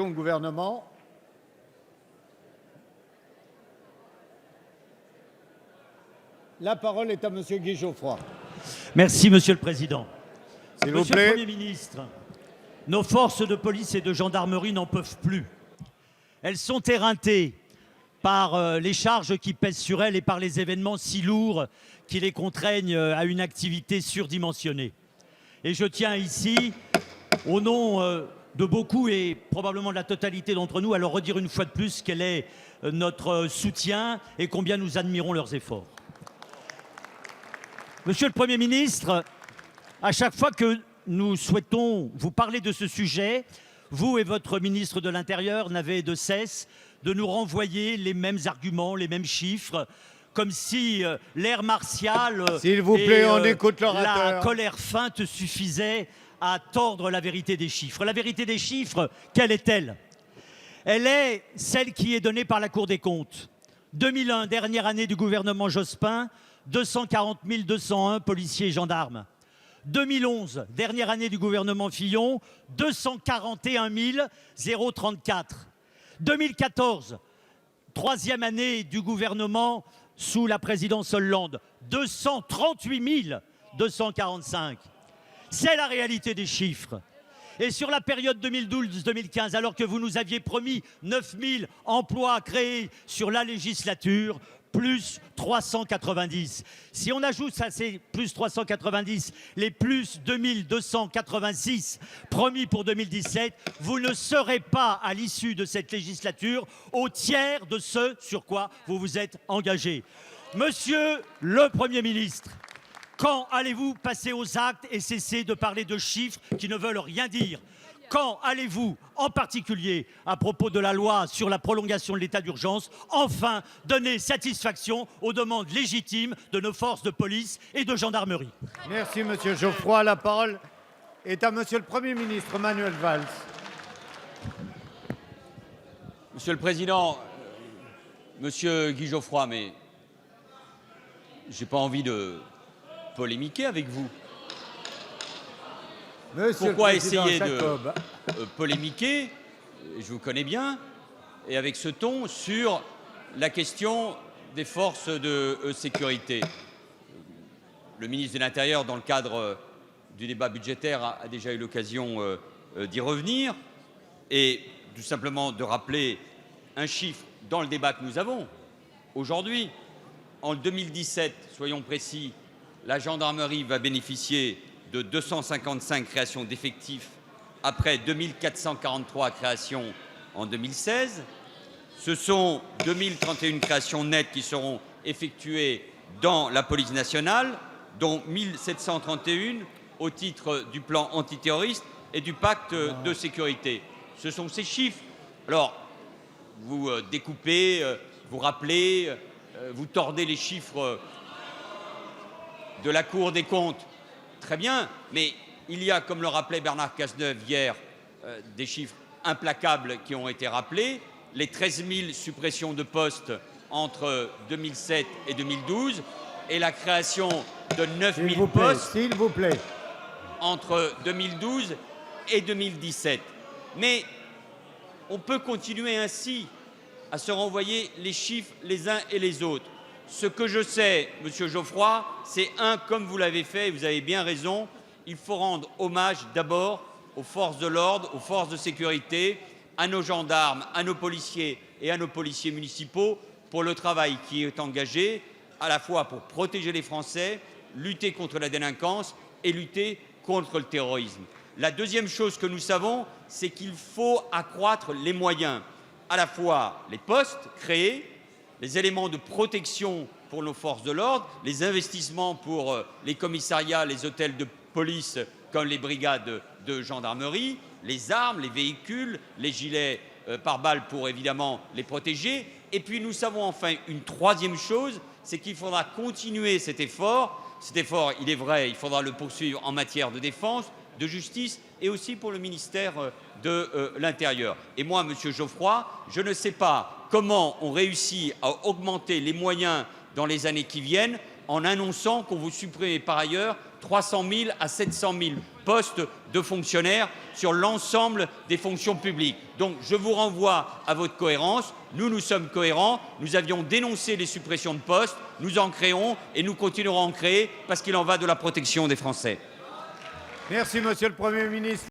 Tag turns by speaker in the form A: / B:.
A: au gouvernement. La parole est à Monsieur Guy Geoffroy.
B: Merci, Monsieur le Président.
A: S'il vous
B: Monsieur
A: plaît.
B: le Premier ministre, nos forces de police et de gendarmerie n'en peuvent plus. Elles sont éreintées par les charges qui pèsent sur elles et par les événements si lourds qui les contraignent à une activité surdimensionnée. Et je tiens ici, au nom de beaucoup et probablement de la totalité d'entre nous, à leur redire une fois de plus quel est notre soutien et combien nous admirons leurs efforts. Monsieur le Premier ministre, à chaque fois que nous souhaitons vous parler de ce sujet, vous et votre ministre de l'Intérieur n'avez de cesse de nous renvoyer les mêmes arguments, les mêmes chiffres, comme si l'ère martiale
A: S'il vous plaît,
B: et
A: on écoute l'orateur.
B: la colère feinte suffisaient à tordre la vérité des chiffres. La vérité des chiffres, quelle est-elle? Elle est celle qui est donnée par la Cour des comptes. 2001, dernière année du gouvernement Jospin, 240 201 policiers et gendarmes. 2011, dernière année du gouvernement Fillon, 241 034. 2014, troisième année du gouvernement sous la présidence Hollande, 238 245. C'est la réalité des chiffres. Et sur la période 2012-2015, alors que vous nous aviez promis 9 000 emplois créés sur la législature, plus 390. Si on ajoute à ces plus 390 les plus 2286 promis pour 2017, vous ne serez pas à l'issue de cette législature au tiers de ce sur quoi vous vous êtes engagé. Monsieur le Premier ministre, quand allez-vous passer aux actes et cesser de parler de chiffres qui ne veulent rien dire? Quand allez-vous, en particulier à propos de la loi sur la prolongation de l'état d'urgence, enfin donner satisfaction aux demandes légitimes de nos forces de police et de gendarmerie?
A: Merci, Monsieur Geoffroy. La parole est à Monsieur le Premier ministre Manuel Valls.
C: Monsieur le Président, Monsieur Guy Geoffroy, mais j'ai pas envie de polémiquer avec vous.
A: Monsieur
C: Pourquoi
A: le Président
C: essayer
A: Jacob.
C: de polémiquer, je vous connais bien, et avec ce ton, sur la question des forces de sécurité? Le ministre de l'Intérieur, dans le cadre du débat budgétaire, a déjà eu l'occasion d'y revenir, et tout simplement de rappeler un chiffre dans le débat que nous avons aujourd'hui. En 2017, soyons précis, la gendarmerie va bénéficier de 255 créations d'effectifs après 2443 créations en 2016. Ce sont 2031 créations nettes qui seront effectuées dans la police nationale, dont 1731 au titre du plan antiterroriste et du pacte de sécurité. Ce sont ces chiffres. Alors, vous découpez, vous rappelez, vous tordez les chiffres de la Cour des comptes. Très bien, mais il y a, comme le rappelait Bernard Cazeneuve hier, des chiffres implacables qui ont été rappelés. Les 13 000 suppressions de postes entre 2007 et 2012 et la création de 9 000 postes
A: s'il vous plaît.
C: entre 2012 et 2017. Mais on peut continuer ainsi à se renvoyer les chiffres les uns et les autres. Ce que je sais, Monsieur Geoffroy, c'est comme vous l'avez fait, et vous avez bien raison, il faut rendre hommage d'abord aux forces de l'ordre, aux forces de sécurité, à nos gendarmes, à nos policiers et à nos policiers municipaux pour le travail qui est engagé, à la fois pour protéger les Français, lutter contre la délinquance et lutter contre le terrorisme. La deuxième chose que nous savons, c'est qu'il faut accroître les moyens, à la fois les postes créés, les éléments de protection pour nos forces de l'ordre, les investissements pour les commissariats, les hôtels de police comme les brigades de gendarmerie, les armes, les véhicules, les gilets pare-balles pour évidemment les protéger. Et puis nous savons enfin une troisième chose, c'est qu'il faudra continuer cet effort. Cet effort, il est vrai, il faudra le poursuivre en matière de défense, de justice et aussi pour le ministère de l'Intérieur. Et moi, Monsieur Geoffroy, je ne sais pas comment on réussit à augmenter les moyens dans les années qui viennent en annonçant qu'on vous supprimez par ailleurs 300 000 à 700 000 postes de fonctionnaires sur l'ensemble des fonctions publiques. Donc je vous renvoie à votre cohérence. Nous sommes cohérents. Nous avions dénoncé les suppressions de postes. Nous en créons et nous continuerons à en créer parce qu'il en va de la protection des Français.
A: Merci, monsieur le Premier ministre.